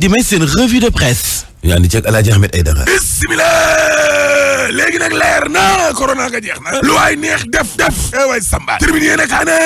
di may seen revue de presse yaa ngi ceeg Alaaji Ahmed Aidara. bismillah léegi nag leer na corona ga jeex na lu waay neex def waay samba tribune yéene kaa ne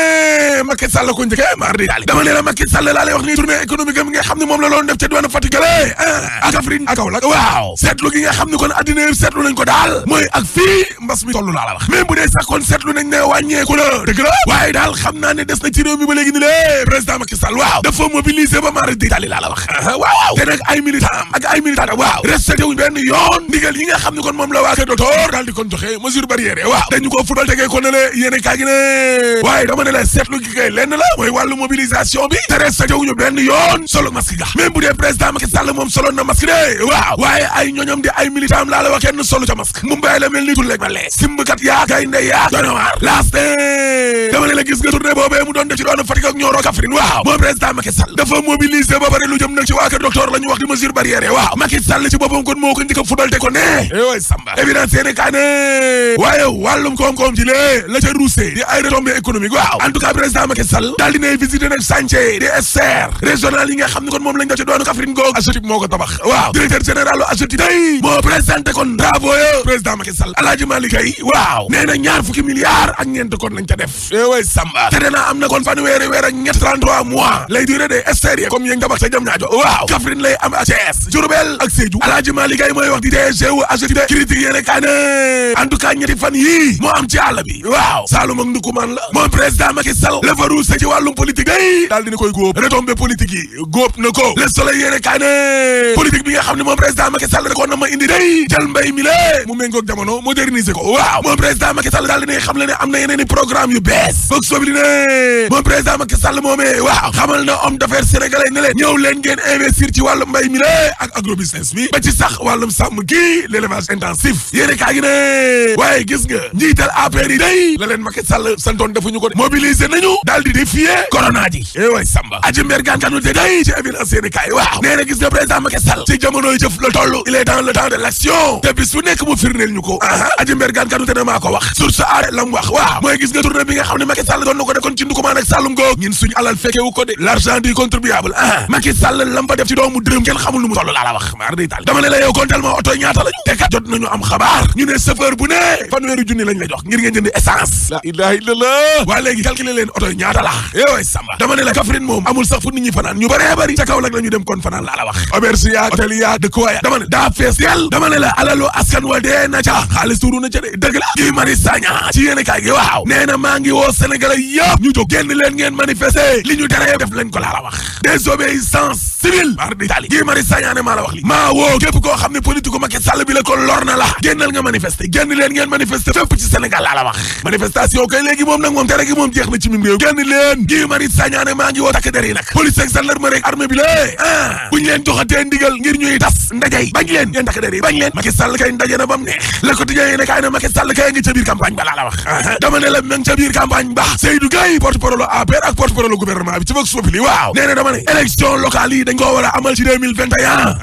Macky Sall ko njëkke maar di daali dama ne la Macky Sall laa lay wax ni tournée économique am nga xam ne moom la loon def ca diwaanu Fatick ak Kaffrine ak Kaolack waaw seetlu gi nga xam ne kon addina yëpp seetlu nañ ko daal mooy ak fii mbas mi toll laa la wax même bu dee sax kon seetlu nañ ne wàññeeku la dëgg la waaye daal xam naa ne des na ci réew mi ba léegi ni lée président Macky Sall waaw dafa mobiliser ba maar di daali laa la wax waaw te nag ay militant ak ay militant waaw respecté wuñ benn yoon ndigal yi nga xam ne kon moom la waa kër docteur daal di kon joxe mesure barrière waaw dañu ko fudal tegee ko ne le yéene kaa gi ne waaye dama ne la seetlu gi kay lenn la mooy wàllu mobilisation bi te respecté wuñu benn yoon solo masque ga même bu dee président Macky Sall moom solo na masque de waaw waaye ay ñoñom di ay militant laa la wax kenn solo ca masque mu mbay la mel ni tulleeg ma lee simbkat yaa gaynde yaa doona waar laas de dama ne la gis nga tournée boobee mu doon def ci doon Fatick ak Nioro Kaffrine waaw moom président Macky Sall dafa mobiliser ba pare lu jëm nag ci waa kër docteur la ñu wax di mesure barrière waaw Macky Sall ci boppam kon moo ko njëkk a fudal te ko ne way samba évidence yéene kaa ne waaye wàllum koom-koom ci lée la ca ruusee di ay retombées économiques waaw en tout cas président Macky Sall daal dinay visiter nag chantier di SR régional yi nga xam ne kon moom lañ def ci doonu Kaffrine googu AGETIP moo ko tabax waaw directeur général u AGETIP day moo présenté kon bravo yo président Macky Sall Alaaji Malick Gaye waaw nee na ñaar fukki milliards ak ñeent kon lañ ca def way samba te dana am na kon fanweeri weer ak ñett 33 mois lay durée de SR yi comme yéen tabax sa jëm ñaajo waaw Kaffrine lay am ak Thiès Diourbel ak Sédhiou Alaaji Malick Gaye mooy wax di DG wu AGETIP de critique yéene kaa ne en tout cas ñetti fan yii moo am ci àll bi waaw Saloum ak Ndoukoumane la moom président Macky Sall la fa ruuse ci wàllum politique day daal dina koy góob retombé politique yi góob na ko Le Soleil yéene kaa ne politique bi nga xam ne moom président Macky Sall da ko na ma indi day jël mbay mi lée mu méngoog jamono moderniser ko waaw moom président Macky Sall daal dina xam le ne am na yeneen i programme yu bees foog sobli ne moom président Macky Sall moomee waaw xamal na homme d'affaires sénégalais ne leen ñëw leen ngeen investir ci wàllum mbay mi lée ak agrobusiness bi ba ci sax wàllum sàmm gi l'élevage intensif yéene kaa gi ne waaye gis nga njiital APR yi day la leen Macky Sall santoon defuñu ko de mobiliser nañu daal di défier corona ji way samba aji mbergaan kanu te day ci évidence yéene kaay waaw nee na gis nga président Macky Sall ci jamonoy jëf la toll il est dans le temps de l'action te bis su nekk mu firndeel ñu ko aji mbergaan kanu te ne maa ko wax source a lam wax waaw mooy gis nga tournée bi nga xam ne Macky Sall doon na ko def kon ci Ndoukoumane ak Saloum goog ñun suñu alal fekkewu ko de l'argent du contribuable Macky Sall lam fa def ci doomu dërëm kenn xamul nu mu toll laa la wax maar day tal dama ne la yow kon tellement oto ñaata lañu te kat jot nañu am xabaar ñu ne chauffeur bu ne fanweeri junni lañ la jox ngir ngeen jënd essence la ilaha illallah waa léegi calculer leen oto ñaata la way samba dama ne la Kaffrine moom amul sax fu nit ñi fanaan ñu bëree bëri ca Kaolack la ñu dem kon fanaan laa la wax auberge yaag hôtel yaag dëkkuwaay dama ne daa fees yel dama ne la alalu askan wa dee na ca xaalis tuuru na ca de dëgg la Guy Marius Sagna ci yéene kaay gi waaw nee na maa ngi woo Sénégalais yëpp ñu jóg génn leen ngeen manifester li ñu tere def lañ ko laa la wax désobéissance civile mar di tali Guy Marius Sagna ne maa la wax li maa woo képp koo xam ne politique Macky Sall bi la ko lor na la génnal nga manifester génn leen ngeen manifester fépp ci Sénégal laa la wax manifestation kay léegi moom nag moom tere gi moom jeex na ci mim réew génn leen Guy Marius Sagna ne maa ngi woo takk der yi nag police ak gendarmerie ak armée bi lée buñ leen joxatee ndigal ngir ñuy tas ndajey bañ leen yéen takk der yi bañ leen Macky Sall kay ndaje na bam neex Le Quotidien yi ne kaay na Macky Sall kay ngi ca biir campagne ba laa la wax dama ne la ma ngi ca biir campagne ba Seydou Gueye porte-parole APR ak porte-parole gouvernement bi ci Vox Populi waaw nee na dama ne élection locale yi dañ koo war a amal ci 2021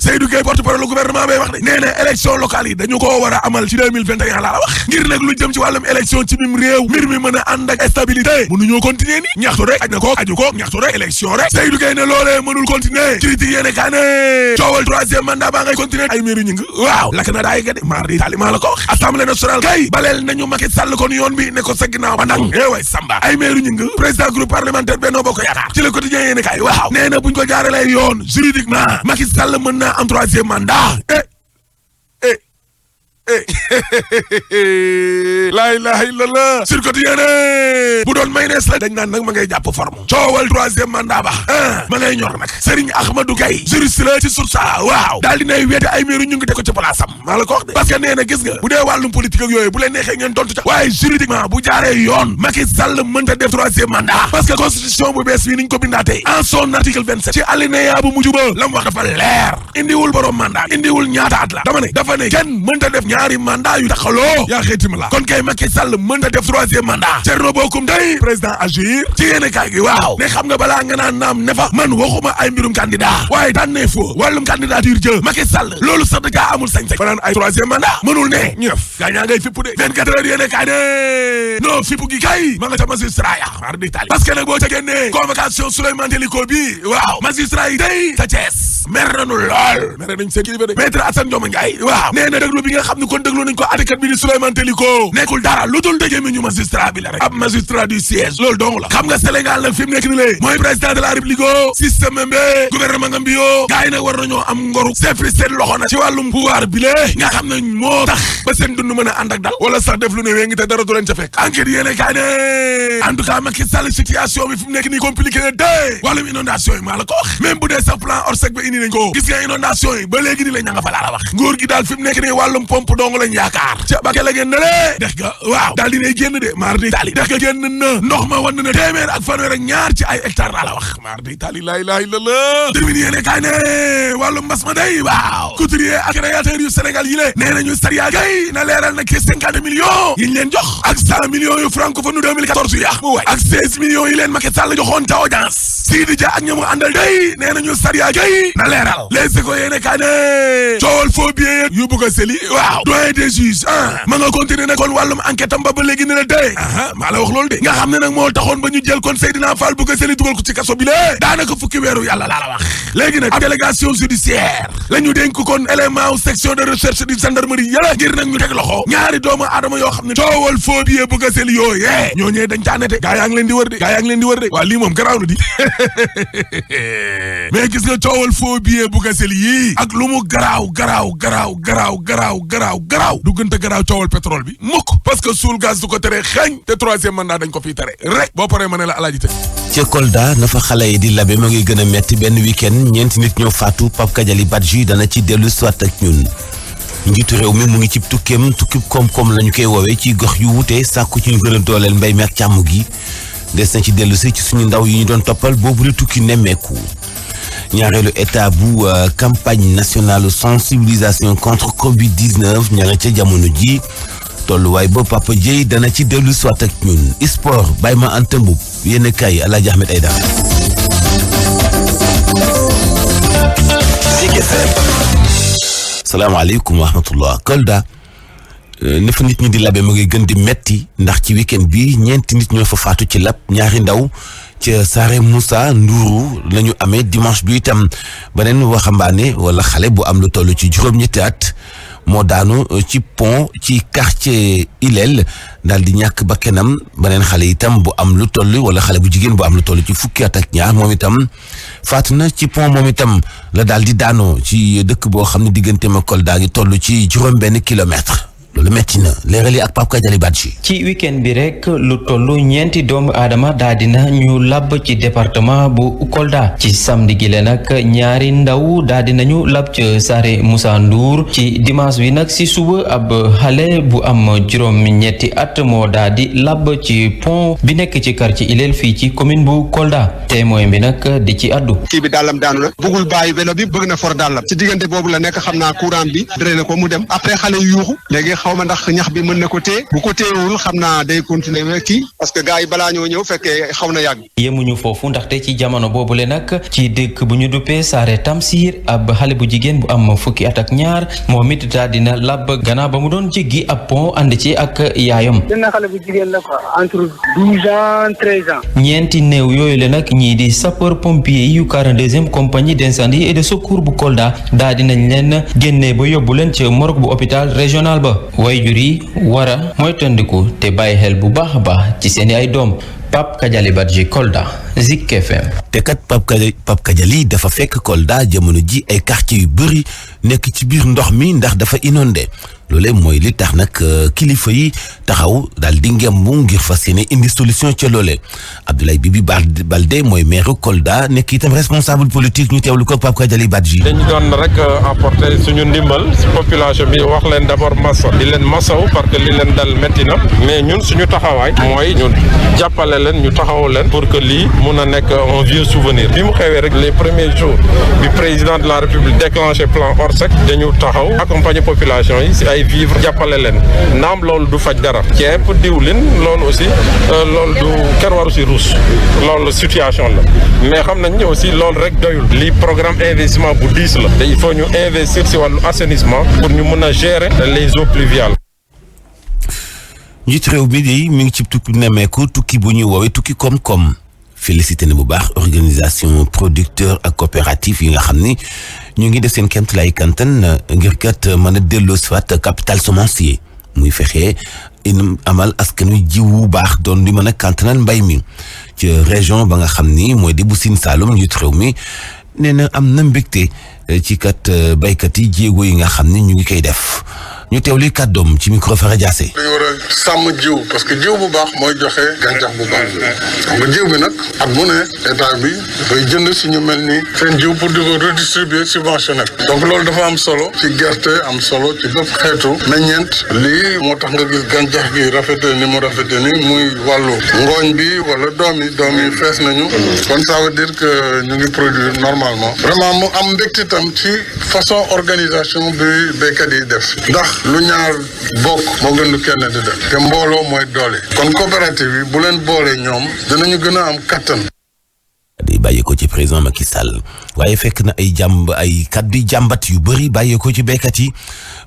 Seydou Gueye porte-parole gouvernement bay wax de nee na élection locale yi dañu koo war a amal ci 2021 laa la wax ngir nag lu jëm ci wàllum élection ci mim réew mbir mi mën a ànd ak stabilité mënuñoo continuer ni ñaxtu rek aj na ko aju ko ñaxtu rek élection rek Seydou Gueye ne loolee mënul continuer critique yéene kaa ne coowal troisième mandat baa ngay continuer ay miiru ñing waaw lakk na daay ga de maar di tali maa la ko wax assemblée nationale kay baleel nañu Macky Sall kon yoon bi ne ko sa ginnaaw ba ndang way samba ay miiru ñing président groupe parlementaire Benno Bokk Yaakaar ci Le Quotidien yéene kaay waaw nee na buñ ko jaaralee yoon juridiquement Macky Sall mën naa am troisième mandat laa ilaha illallah sur Quotidien bu doon maynees la dañ naan nag ma ngay jàpp forme coowal troisième mandat ba ma ngay ñor nag Serigne Ahmadou Gaye juriste la ci source waaw daal dinay weete ay miiru ñu ngi teg ko ci place am maa la ko wax de parce que nee na gis nga bu dee wàllum politique ak yooyu bu leen neexee ngeen tontu ca waaye juridiquement bu jaaree yoon Macky Sall mënta def troisième mandat parce que constitution bu bees bi niñ ko bindaatee en son article 27 ci alinéa bu mujj ba la mu wax dafa leer indiwul borom mandat indiwul ñaata at la dama ne dafa ne kenn mënta def ñaari mandat yu taxaloo yaa xeetima la kon kay Macky Sall mënta def troisième mandat Thierno Bocoum day président agir ci yéene kaay gi waaw ne xam nga balaa nga naan naam ne fa man waxuma ay mbirum candidat waaye tànnee foo wàllum candidature jë Macky Sall loolu sax da amul sañ-sañ fa naan ay troisième mandat mënul ne ñëf gaa ñaa ngay fippu de 24 heures yéene kaay ne non fippu gi kay ma nga ca magistrat ya mar di tali parce que nag boo ca génnee convocation Souleymane Teliko bi waaw magistrat yi day ca Thiès mer nañu lool mer nañ seen kilifa de maître Assane Dioma Ndiaye waaw nee na déglu bi nga xam ne kon déglu nañ ko atekat bi di Souleymane Teliko nekkul dara lu dul dëgg mi ñu magistrat bi la rek ab magistrat du siège loolu dong la xam nga Sénégal nag fi mu nekk ni lée mooy président de la République système mbe gouvernement nga mbiyoo gars yi nag war nañoo am ngoru seefli seen loxo nag ci wàllum pouvoir bi lée nga xam ne moo tax ba seen dund mën a ànd ak dal wala sax def lu ne wee ngi te dara du leen ca fekk enquête yéene kaa ne en tout cas Macky Sall situation bi fi mu nekk nii compliqué na dee wàllum inondation yi maa la ko wax même bu dee sax plan Orsec ba indi nañ ko gis nga inondation yi ba léegi ni la ña nga fa laa la wax nguur gi daal fi mu nekk nii wàllum pompe dong lañ yaakaar ca ba la ngeen ne lee dex ga waaw daal dinay génn de maar di taali dex ga génn na ndox ma wan na téeméer ak fanweer ak ñaar ci ay hectare laa la wax maar di taali laa ilaaha illallaah termine yéene kaay ne wàllum mbas ma day waaw couturier ak créateur yu Sénégal yi lée nee nañu Saria Gueye na leeral nag ci 50 millions yi ñu leen jox ak 100 millions yu francophone 2014 yi mu waay ak 16 millions yi leen Macky Sall joxoon ca audience Sidi Dia ak ñamu àndal day nee nañu Saria Gueye na leeral les écoles yéene kaay ne coowal faux billets yu bëgg a seli waaw doyen des juges ma nga continuer nag kon wàllum enquête am ba léegi ne la dee maa la wax loolu de nga xam ne nag moo taxoon ba ñu jël kon Seydina Fall bëgg a seli dugal ko ci kaso bi lée daanaka fukki weeru yàlla laa la wax léegi nag ab délégation judiciaire la ñu dénk kon élément section de recherche du gendarmerie yëla ngir nag ñu teg loxo ñaari doomu aadama yoo xam ne coowal faux billets bëgg a seli yooyee ñooñee dañ caanete gaa yaa ngi leen di wër de waa lii moom garaaw na di mais gis nga coowal faux billets bëgg a seli yii ak lu mu garaaw du gënta garaaw coowal pétrole bi mukk parce que suul gaz du ko tere xeeñ te troisième mandat dañ ko fiy tere rek boo paree ma ne la alaaji te ca Kolda na fa xale yi di labe ma ngi gën a metti benn week-end ñeenti nit ñoo faatu Pape Kadiali Badji dana ci dellu soit ak ñun njiitu réew mi mu ngi ci tukkib koom-koom lañu koy woowee ci gox yu wute sàkku ci ñu gën a dooleel mbay mi ak càmm gi des na ci dellu si ci suñu ndaw yi ñu doon toppal boobu di tukki nemmeeku ñaareelu état bu campagne nationale sensibilisation contre Covid-19 ñaare ca jamono ji tolluwaay ba Papa Dieye dana ci dellu soit ak ñun sport bàyyi ma antambub yéen kay Alaaji Ahmed Aïdara salaamaaleykum wa rahmatullah Kolda ne fa nit ñi di labe ma ngi gën di metti ndax ci week-end bi ñeenti nit ñoo fa faatu ci lab ñaari ndaw ca Saare Moussa Ndouru lañu amee dimanche bi itam beneen waxambaane wala xale bu am lu toll ci juróom-ñetti at moo daanu ci pont ci quartier Ilel daal di ñàkk bakkanam beneen xale itam bu am lu toll wala xale bu jigéen bu am lu toll ci fukki at ak ñaar moom itam faatu na ci pont moom itam la daal di daanoo ci dëkk boo xam ne diggante ma Kolda gi toll ci juróom-benn kilomètre loolu metti na leerali ak Pape Kadiali Badji ci week-end bi rek lu tollu ñeenti doomu aadama daa dina ñu lab ci département bu Kolda ci samedi gi le nag ñaari ndaw daa dinañu lab ci Saare Moussa Ndour ci dimanche bi nag si suba ab xale bu am juróom-ñetti at moo daa di lab ci pont bi nekk ci quartier Ilel fii ci commune bu Kolda témoin bi nag di ci addu kii bi dàllam daanu na bëggul bàyyi vélo bi bëgg na for dàllam ci diggante boobu la nekk xam naa courant bi drainer ko mu dem après xale yuuxu léegi xaw ma ndax ñax bi mën na ko téye bu ko téyewul xam naa day continuer kii parce que gars yi balaa ñoo ñëw fekkee xaw na yàgg. yemuñu foofu ndaxte ci jamono boobule nag ci dëkk bu ñu duppee Saare Tamsir ab xale bu jigéen bu am fukki at ak ñaar moom it daal dina lab gannaaw ba mu doon jéggi ab pont ànd ci ak yaayam. dina xale bu jigéen la quoi entre 12 ans 13 ans. ñeenti néew yooyu la nag ñii di sapeur pompier yu 42e compagnie d'incendie et de secours bu Kolda daal dinañ leen génnee ba yóbbu leen ca morgue bu hôpital régional ba waajur yi war a moytandiku te bàyyi xel bu baax a baax ci seeni ay doom. Pape Kadiali Badji Kolda Zik FM. te kat Pape Kadiali dafa fekk Kolda jamono ji ay quartier yu bëri nekk ci biir ndox mi ndax dafa inondé loolee mooy li tax nag kilifa yi taxaw daal di ngembu ngir fas yéene indi solution ca loolee Abdoulaye Bibi Baldé mooy maire Kolda nekk itam responsable politique ñu teewlu ko Pape Kadiali Badji. dañu doon rek apporter suñu ndimbal si population bi wax leen d'abord massa di leen massaw parce que li leen dal métti na mais ñun suñu taxawaay mooy ñu jàppale leen ñu taxaw leen pour que lii mun a nekk un vieux souvenir bi mu xewee rek les premiers jours bi président de la République déclenché plan Orsec dañu taxaw accompagner population yi si ay vivre jàppale leen naam loolu du faj dara ceeb diwlin loolu aussi loolu du kenn waru si ruus loolu situation la mais xam nañ ni aussi loolu rek doyul lii programme investissement bu diis la te il faut ñu investir si wàllu assainissement pour ñu mën a gérer les eaux pluviales. njiit réew mi de mi ngi ci tukki nemmeeku tukki bu ñuy woowee tukki koom-koom félicité na bu baax organisation producteur ak coopérative yi nga xam ni ñu ngi def seen kemt lay kantan ngir kat mën a delloo soit capital semencier muy fexe amal askan wi jiw wu baax doon di mën a kantanal mbay mi ci région ba nga xam ni mooy di bu Sine Saloum njiit réew mi nee na am na mbégte ci kat baykat yi jéego yi nga xam ni ñu ngi koy def ñu teewli kàddoom ci micro Fara Diassé. dañu war a sàmm jiw parce que jiw bu baax mooy joxe gàncax bu baax xam nga jiw bi nag at mu ne état bi dafay jënd si ñu mel ni seen jiw pour di ko redistribuer subventionné donc loolu dafa am solo ci gerte am solo ci bépp xeetu meññeent lii moo tax nga gis gàncax gi rafetee ni mu rafetee ni muy wàllu ngooñ bi wala doom yi fees nañu kon ça veut dire que ñu ngi produire normalement vraiment mu am mbégte tam ci façon organisation bi béykat yi def ndax lu ñaar bokk moo gën lu kenn di def te mbooloo mooy doole kon coopérative yi bu leen boolee ñoom dinañu gën a am kattan. day bàyyeekoo ci président Macky Sall waaye fekk na ay kaddu jàmbat yu bëri bàyyeekoo ci béykat yi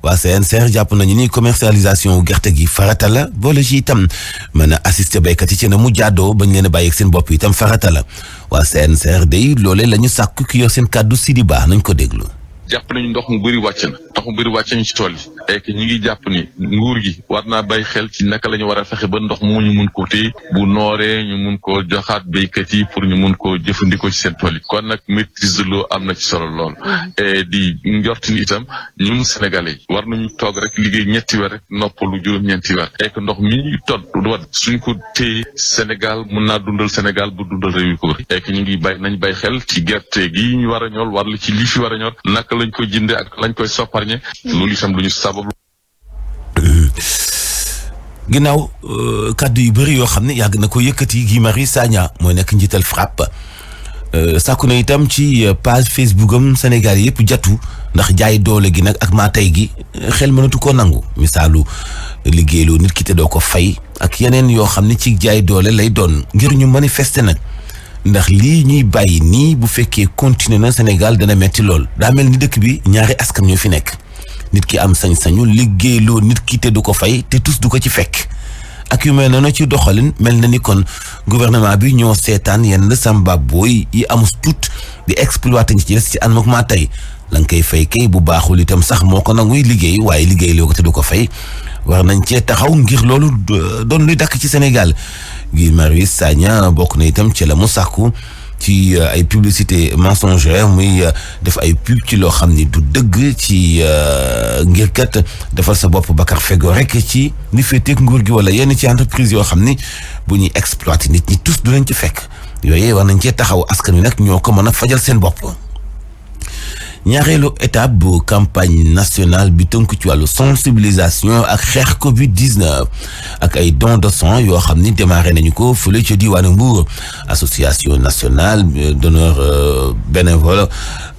waa CNCR jàpp nañu ni commercialisation gerte gi farata la boole ci itam mën a assister béykat yi ci na mu jaadoo bañ leen a bàyyeeg seen bopp itam farata la waa CNCR day loole la ñu sàkku ki yor seen kaddu Sidi Ba nañ ko déglu. jàpp nañu ndox mu bëri wàcc nañu ci tool yi et que ñu ngi jàpp ni nguur gi war naa bàyyi xel ci naka la ñu war a fexe ba ndox mu ñu mun ko téye bu nooree ñu mun koo joxaat béykat yi pour ñu mun koo jëfandikoo ci seen tool yi kon nag maîtrise de l'eau am na ci solo lool et di njort ni itam ñun sénégalais yi war nañu toog rek liggéey ñetti weer rek noppalu juróom-ñeenti weer et que ndox mi ñuy suñ ko téye Sénégal mun naa dundal Sénégal bu dundal réew yi ko wër et que ñu ngi nañ bàyyi xel ci gerte gi ñu war a ñor war la ci lii fi war a ñor naka lañ koy jëndee ak lañ koy sopparñe loolu itam lu ñu sabab. ginnaaw kàddu yu bëri yoo xam ne yàgg na ko yëkkati Guy Marius Sagna mooy nekk njiital FRAPP sàkku na itam ci page Facebook am Sénégal yëpp jatu ndax jaay doole gi nag ak maa tey gi xel mënatu koo nangu misaalu liggéeyloo nit ki te doo ko fay ak yeneen yoo xam ne ci jaay doole lay doon ngir ñu manifester nag ndax lii ñuy bàyyi nii bu fekkee continuer na Sénégal dana metti lool daa mel ni dëkk bi ñaari askan ñoo fi nekk nit ki am sañ-sañu liggéeyloo nit ki te du ko fay te tus du ko ci fekk ak yu mel noonu ci doxalin mel na ni kon gouvernement bi ñoo seetaan yenn samba booy yi amus tuut di exploiter ñi ci des ci anam ak maa tey la nga koy fay kay bu baaxul itam sax moo ko nanguy liggéey waaye liggéeyloo ko te du ko fay war nañ cee taxaw ngir loolu doon luy dakk ci Sénégal Guy Marius Sagna bokk na itam ci la mu sàkku ci ay publicité mensongère muy def ay pub ci loo xam ni du dëgg ci ngir kat defal sa bopp bakar fego rek ci ni féeteeg nguur gi wala yenn ci entreprise yoo xam ni bu ñuy exploiter nit ñi tous du leen ci fekk yooyu war nañ cee taxaw askan wi nag ñoo ko mën a fajal seen bopp. ñaareelu étape bu campagne nationale bi tënku ci wàllu sensibilisation ak xeex Covid-19 ak ay dons de sang yoo xam ni démarré nañu ko fële ca diwaanu Mbour association nationale donneurs bénévoles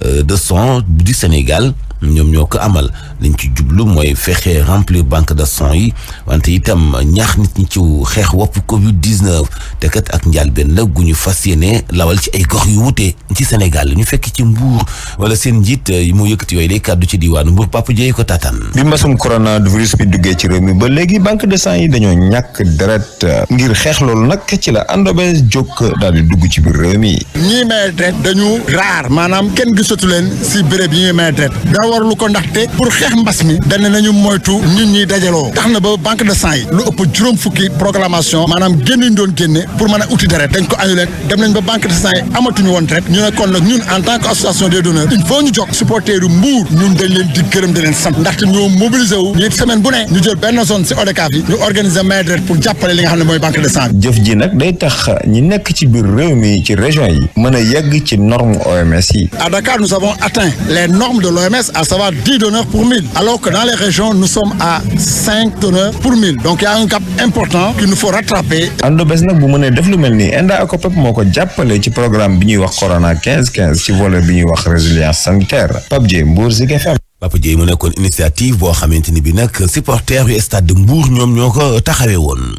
de sang du Sénégal ñoom ñoo ko amal liñ ci jublu mooy fexe remplir banque de sang yi wante itam ñaax nit ñi ci xeex wopp Covid-19 te kat ak njàlbeen la gu ñu fas yéene lawal ci ay gox yu wute ci Sénégal ñu fekk ci Mbour wala seen njiit yi mu yëkkati yooyu day kàddu ci diwaanu Mbour Papa Dieye ko taataan. bi mbasum coronavirus bi duggee ci réew mi ba léegi banque de sang yi dañoo ñàkk deret ngir xeex loolu nag ci la Andobe jóg daal di dugg ci biir réew mi. ñii may deret dañu raar maanaam kenn gisatu leen si béréb yi ñuy may deret warlu ko ndaxte pour xeex mbas mi dañ nañu moytu nit ñi dajaloo tax na ba banque de sang yi lu ëpp juróom fukki programmation maanaam génn doon génne pour mën a uti deret dañ ko annulé dem nañ ba banque de sang yi amatuñu woon deret ñu ne kon nag ñun en tant que association des donneurs il faut ñu jóg supporter u Mbour ñun dañ leen di gërëm di leen sant ndaxte ñoo mobilisé wu ñu semaine bu ne ñu jël benn zone si ODCAV yi ñu organiser may deret pour jàppale li nga xam ne mooy banque de sang jëf ji nag day tax ñi nekk ci biir réew mi ci région yi mën a yegg ci norme OMS yi. À Dakar nous avons atteint les normes de l'OMS à savoir 10 donneurs pour 1000 alors que dans les régions nous sommes à 5 donneurs pour 1000 donc il y a un gap important qu'il nous faut rattraper. Andobes nag bu mënee def lu mel ni ENDA ak OPEP moo ko jàppale ci programme bi ñuy wax Corona 15 ci volet bi ñuy wax résilience sanitaire Pape Dieye Mbour Zik FM. Papa Dieye mu nekkoon initiative boo xamante ni bi nag supporters yu stade de Mbour ñoom ñoo ko taxawee woon.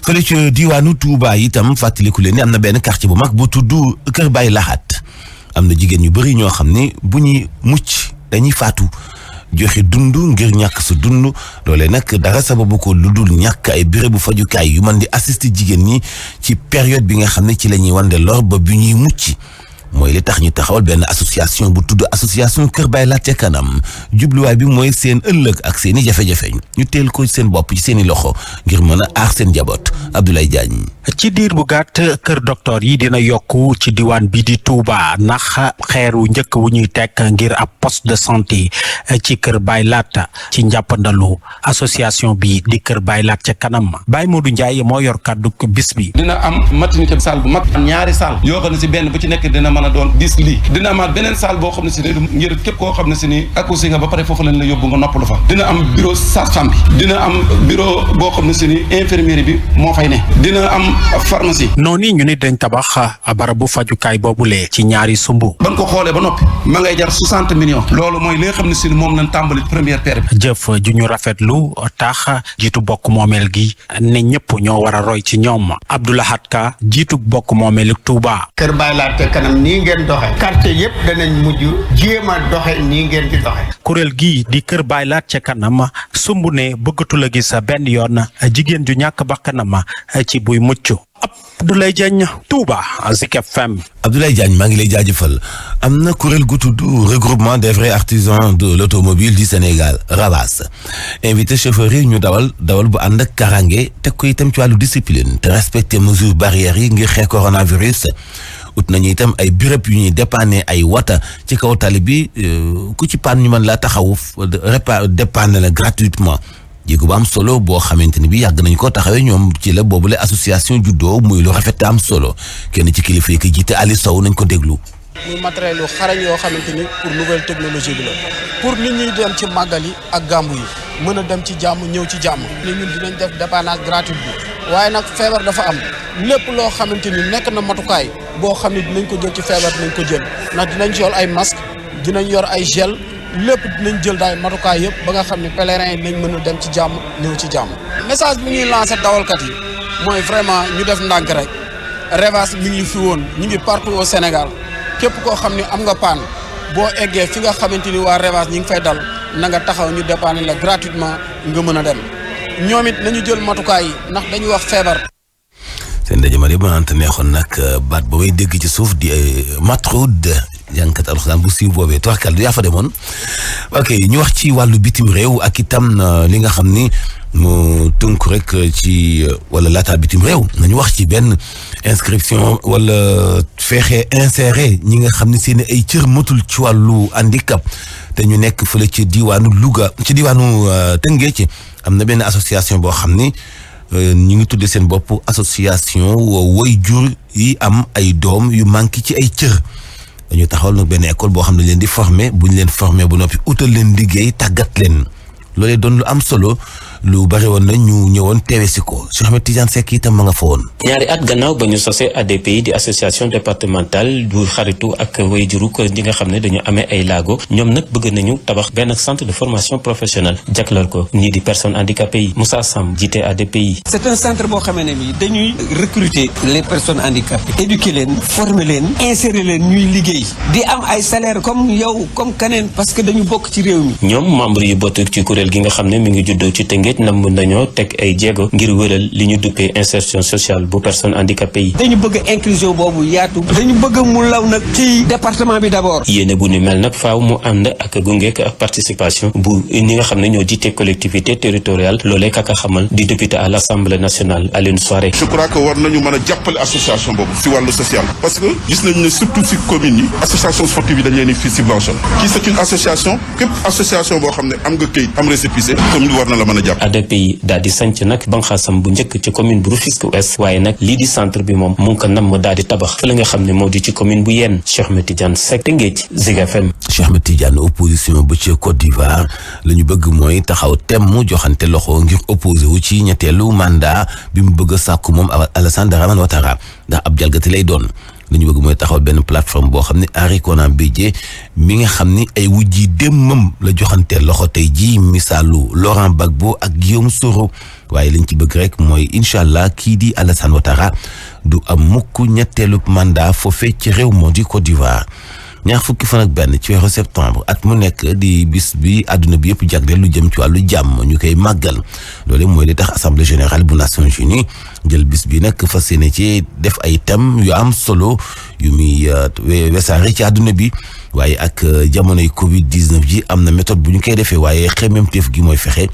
fële ci diwaanu Touba itam fàttaliku leen ni am na benn quartier bu mag bu tudd Kër Baye Lahat am na jigéen ñu bëri ñoo xam ne bu ñuy mucc dañuy faatu joxe dund ngir ñàkk sa dund loolee nag dara sababu ko lu dul ñàkk ay bérébu fajukaay yu mën di assister jigéen ñi ci période bi nga xam ne ci la ñuy wande lor ba bu ñuy mucc mooy li tax ñu taxawal benn association bu tudd association Kër Baye Laat ca kanam jubluwaay bi mooy seen ëllëg ak seen i jafe-jafe ñu teel ko seen bopp ci seen i loxo ngir mën a aar seen njaboot Abdoulaye Diagne. ci diir bu gàtt kër docteur yi dina yokku ci diwaan bi di Touba ndax xeeru njëkk wu ñuy teg ngir ab poste de santé ci Kër Baye Laat ci njàppandalu association bi di Kër Baye Laat ca kanam Baye Modou Ndiaye moo yor kàddu bis bi. dina am maternité salle bu mag ñaari salle yoo xam ne si benn bu ci nekk dina mën a doon 10 lits dina amaat beneen salle boo xam ne si ne ngir képp koo xam ne si ni accouché nga ba pare foofu lañ la yóbbu nga noppalu fa dina am bureau sage-femme bi dina am bureau boo xam ne si ni infirmière bi moo fay ne dina am pharmacie. noonu ñu ni dañ tabax barabu fajukaay boobule ci ñaari sumbu. ban ko xoolee ba noppi ma ngay jar 60 millions loolu mooy li nga xam ne si ni moom lañ tàmbali première pierre bi. jëf ju ñu rafetlu tax jiitu bokk moomeel gi ne ñëpp ñoo war a roy ci ñoom Abdoulahat Ka jiitu bokk moomeel Touba. Kër Baye Laat ca kanam nii ngeen doxe quartier yëpp danañ mujj jéem a doxe nii ngeen di doxe. kuréel gii di Kër Baye Laat ca kanam sumb ne bëggatul a gis benn yoon jigéen ju ñàkk bakkanam ci buy mucc. Abdoulaye Diagne Touba Zik FM. Abdoulaye Diagne maa ngi lay jaajëfal am na kuréel gu tudd regroupement des vrais artisans de l'automobile du Sénégal RAVAS invité chauffeurs yi ñu dawal bu ànd ak karange teg ko itam ci wàllu discipline te respecter mesures barrières yi ngir xeex coronavirus ut nañu itam ay béréb yu ñuy dépanner ay wata ci kaw tali bi ku ci paan ñu mën laa taxawu dépanner la gratuitement jéego bu am solo boo xamante ni bi yàgg nañ ko taxawee ñoom ci la boobule association juddoo muy lu rafet am solo kenn ci kilifa yi ki jiite Ali Sow nañ ko déglu. muy matériel yu xarañ yoo xamante ni pour nouvelle technologie bi la pour nit ñuy dem ci màggal yi ak gàmmu yi mën a dem ci jàmm ñëw ci jàmm. ni ñun dinañ def dépannage gratuit bi waaye nag feebar dafa am lépp loo xamante ni nekk na matukaay boo xam ne dinañ ko jël ci feebar dinañ ko jël ndax dinañ ci yor ay masque dinañ yor ay gel. lépp dinañ jël daay matukaay yëpp ba nga xam ne pèlerins yi dinañ mën a dem ci jàmm ñëw ci jàmm. message bi ñuy lancé dawalkat yi mooy vraiment ñu def ndànk rek RAVAS mi ngi fi woon ñu ngi partout au Sénégal képp koo xam ne am nga paan boo eggee fi nga xamante ni waa RAVAS ñi ngi fay dal na nga taxaw ñu dépanner la gratuitement nga mën a dem ñoom it nañu jël matukaay yi ndax dañuy wax feebar. seen ndaje ma de mënante neexoon nag baat ba may dégg ci suuf di Matroud jàngkat alxuraan bu siiw boobee tuwaxkal du yaa fa demoon ok ñu wax ci wàllu bitim réew ak itam li nga xam ni mu tënk rek ci wala laata bitim réew nañu wax ci benn inscription wala fexe insérer ñi nga xam ne seen ay cër matul ci wàllu handicap te ñu nekk fële ci diwaanu Louga ci diwaanu Tëngéej am na benn association boo xam ni ñu ngi tudde seen bopp association woy jur yi am ay doom yu manqué ci ay cër dañu taxawal nag benn école boo xam ne leen di former bu ñu leen former bu noppi utal leen liggéey tàggat leen loolee doon lu am solo lu bari woon na ñu ñëwoon teewe si ko Cheikh Ahmed Tidiane Seck itam ma nga fa woon. ñaari at gannaaw ba ñu sosee ADPI di association départementale du xaritu ak wayjuru ko ñi nga xam ne dañu amee ay laago ñoom nag bëgg nañu tabax benn centre de formation professionnelle jagleel ko ñii di personnes handicapées yi Moussa Sam jiite ADPI. c'est un centre boo xamee ne bi dañuy recruter les personnes handicapées éduquer leen former leen insérer leen ñuy liggéey di am ay salaire comme yow comme keneen parce que dañu bokk ci réew mi. ñoom membre yu bokk ci kuréel gi nga xam ne mi ngi juddoo ci Tëngéej Tëngéej nam nañoo teg ay jéego ngir wëral li ñu duppee insertion sociale bu personnes handicapées yi. dañu bëgg inclusion boobu yaatu dañu bëgg mu law nag ci département bi d'abord. yéene bu ni mel nag faaw mu ànd ak gungeek ak participation bu ñi nga xam ne ñoo jiite collectivité territoriale loolee kaka xamal di député à l'Assemblée nationale Alioune Souaré. je crois que war nañu mën a jàppale association boobu si wàllu social parce que gis nañu ne surtout si communes yi association sportive yi dañ leen di fii subvention kii c'est une association képp association boo xam ne am nga këyit am récépissé commune war na la mën a jàpp. ADPI daal di sanc nag banxaasam bu njëkk ci commune bu Rufisque Ouest waaye nag lii di centre bi moom mu ngi ko namm daal di tabax fa la nga xam ne moo di ci commune bu Yène. Cheikh Ahmed Tidiane Seck Tëngéej Zik FM. Cheikh Ahmed Tidiane opposition ba ci Côte d'Ivoire la ñu bëgg mooy taxaw temm joxante loxo ngir opposé wu ci ñetteelu mandat bi mu bëgg a sàkku moom Alassane Dramane Ouattara ndax ab jalgati lay doon. li ñu bëgg mooy taxawal benn plateforme boo xam ne Henri Konan Bédié mi nga xam ni ay wujji démmam la joxante loxo tey ji misaalu Laurent Gbagbo ak Guillaume Soro waaye liñ ci bëgg rek mooy incha allah kii di Alassane Ouattara du am mukk ñetteelu mandat foofee ci réew moo di Côte d'Ivoire. ñaar fukki fan ak benn ci weeru septembre at mu nekk di bis bi àdduna bi yëpp jagleel lu jëm ci wàllu jàmm ñu koy màggal loolu mooy li tax assemblée générale bu Nations Unies jël bis bi nag fas yéene ci def ay thèmes yu am solo yu muy wesaare ci àdduna bi waaye ak jamonoy Covid 19 ji am na méthode bu ñu koy defee waaye xemmemteef gi mooy fexe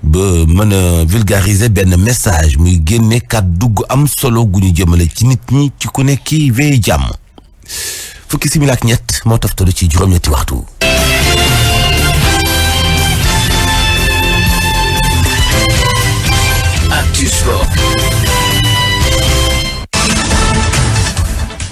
ba mën a vulgariser benn message muy génne kàddu gu am solo gu ñu jëmale ci nit ñi ci ku nekk kii wéy jàmm. fukki simili ak ñett moo taftalu ci juróom-ñetti waxtu. Actu Sport.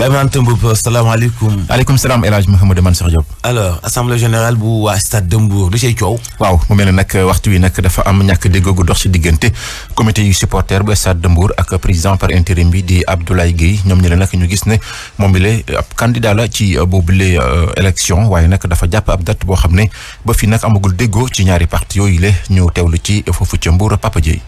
Baye Mante Mboup salaamaaleykum. maaleykum salaam El Hadj Mouhamadou Mansour Diop. alors assemblée générale bu waa stade de Mbour lu cay coow. waaw mu mel ne nag waxtu wi nag dafa am ñàkk déggoo gu dox ci diggante comité yu supporter bu stade de Mbour ak président par intérim bi di Abdoulaye Guèye ñoom ñi la nag ñu gis ne moom bi la ab candidat la ci boobule élection waaye nag dafa jàpp ab date boo xam ne ba fi nag amagul déggoo ci ñaari parti yooyu la ñu teewlu ci foofu ca Mbour Papa Dieye.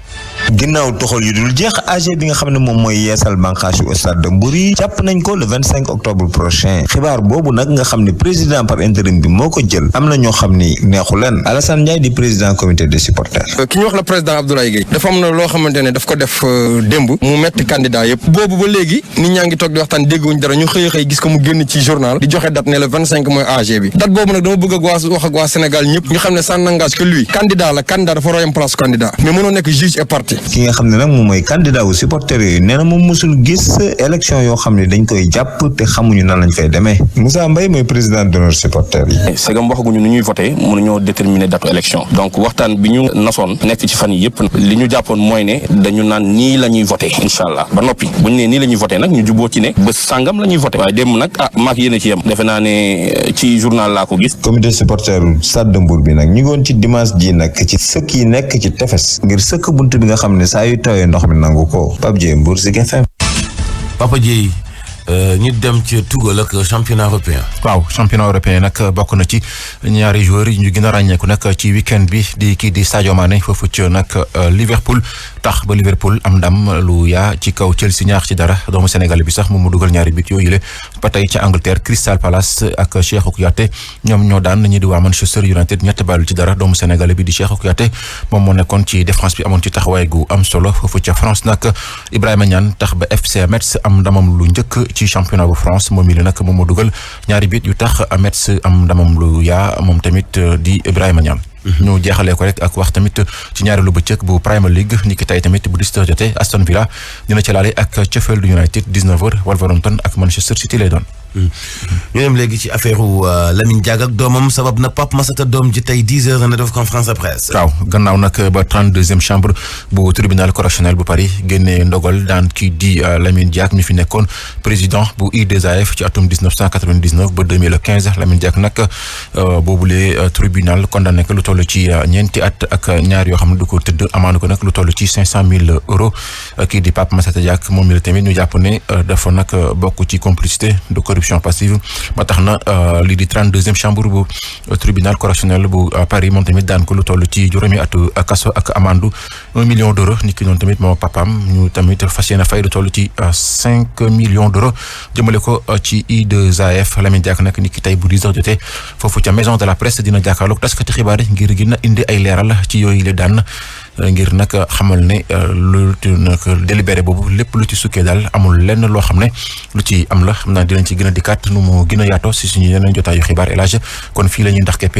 ginnaaw toxal yu dul jeex AG bi nga xam ne moom mooy yeesal bànqaasu stade de Mbour yi jàpp nañ ko le 25 octobre prochain xibaar boobu nag nga xam ne président par intérim bi moo ko jël am na ñoo xam ni neexu leen Alassane Ndiaye di président comité des supporters. ki ñu wax la président Abdoulaye Guèye dafa am na loo xamante ne daf ko def démb mu metti candidat yëpp boobu ba léegi nit ñaa ngi toog di waxtaan dégguñ dara ñu xëy xëy gis ko mu génn ci journal di joxe date ne le 25 mooy AG bi date boobu nag dama bëgg ak wax ak waa Sénégal ñëpp ñu xam ne ça n'engage que lui candidat la candidat dafa royam place candidat mais mënoo nekk juge et partie. ki nga xam ne nag moom mooy candidat wu supporters yooyu nee na moom mosul gis élection yoo xam ne dañ koy jàpp te xamuñu nan lañ fay demee Moussa Mbaye mooy président d'honneur supporters yi. segam waxaguñu nu ñuy voté mënuñoo déterminer date élection donc waxtaan bi ñu nasoon nekk ci fan yi yëpp li ñu jàppoon mooy ne dañu naan nii la ñuy voté incha allah ba noppi buñ ne nii la ñuy voté nag ñu juboo ci ne bés sàngam la ñuy voté waaye démb nag maak yéen a ci yem defe naa ne ci journal laa ko gis. comité supporter stade de Mbour bi nag ñu ngi woon ci dimanche ji nag ci sëkk yi nekk ci tefes ngir sëkk bunt bi nga xam ne saa yu tawee ndox mi nangu ko Pape Dieye Mbour Zik FM. Papa Dieye ñu dem ci Tugal ak championnat européen. waaw championnat européen nag bokk na ci ñaari joueurs yi ñu gën a ràññeeku nag ci week-end bi di kii di Sadio Mané foofu ci nag Liverpool tax ba Liverpool am ndam lu yaa ci kaw Chelsea ñaar ci dara doomu Sénégal bi sax moom mu dugal ñaari bit yooyu la ba tey ca Angleterre Crystal Palace ak Cheikhou Kouyaté ñoom ñoo daan ñi di waa Manchester United ñetti bal ci dara doomu Sénégal bi di Cheikhou Kouyaté moom moo nekkoon ci défense bi amoon ci taxawaay gu am solo foofu ca France nag Ibrahima Niane tax ba FC Metz am ndamam lu njëkk ci championnat bu France moom mi la nag moom moo dugal ñaari bit yu tax Metz am ndamam lu yaa moom tamit di Ibrahima Niane. ñu jeexalee ko rek ak wax tamit ci ñaareelu bëccëg bu Premier League ni ki tey tamit bu 10h jotee Aston Villa dina ci laale ak Sheffield United 19h Wolverhampton ak Manchester City lay doon. ñu dem léegi ci affaire Lamine Diack ak doomam sabab na Pape Massata doom ji tey 10h dana def conférence de presse. waaw gannaaw nag ba 32e chambre bu tribunal correctionnel bu Paris génnee ndogal daan kii di Lamine Diack mi fi nekkoon président bu I2AF ci atum 1999 ba 2015 Lamine Diack nag boobule tribunal condamné ko lu toll ci ñeenti at ak ñaar yoo xam ne du ko tëdd amaana ko nag lu toll ci 500 000 euros kii di Pape Massata Diack moom mi la tamit ñu jàpp ne dafa nag bokk ci complicité de corruption passive ba tax na lii di 32e chambre bu tribunal correctionnel bu Paris moom tamit daan ko lu toll ci juróomi atu kaso ak amende 1 million d'euros nit ki noonu tamit moom papaam ñu tamit fas yéene fay lu toll ci 5 millions d'euros jëmale ko ci I2AF Lamine Diack nag nit ki tey bu 10h jotee foofu ca maison de la presse dina jàkkaarloog taskati xibaar yi ngir gën a indi ay leeral ci yooyu la daan ngir nag xamal ne lu nag délibéré boobu lépp lu ci sukkee daal amul lenn loo xam ne lu ci am la xam naa dinañ ci gën a dikkaat nu mu gën a yaatoo si suñu yeneen jotaayu xibaar El Hadj kon fii la ñuy ndax keppe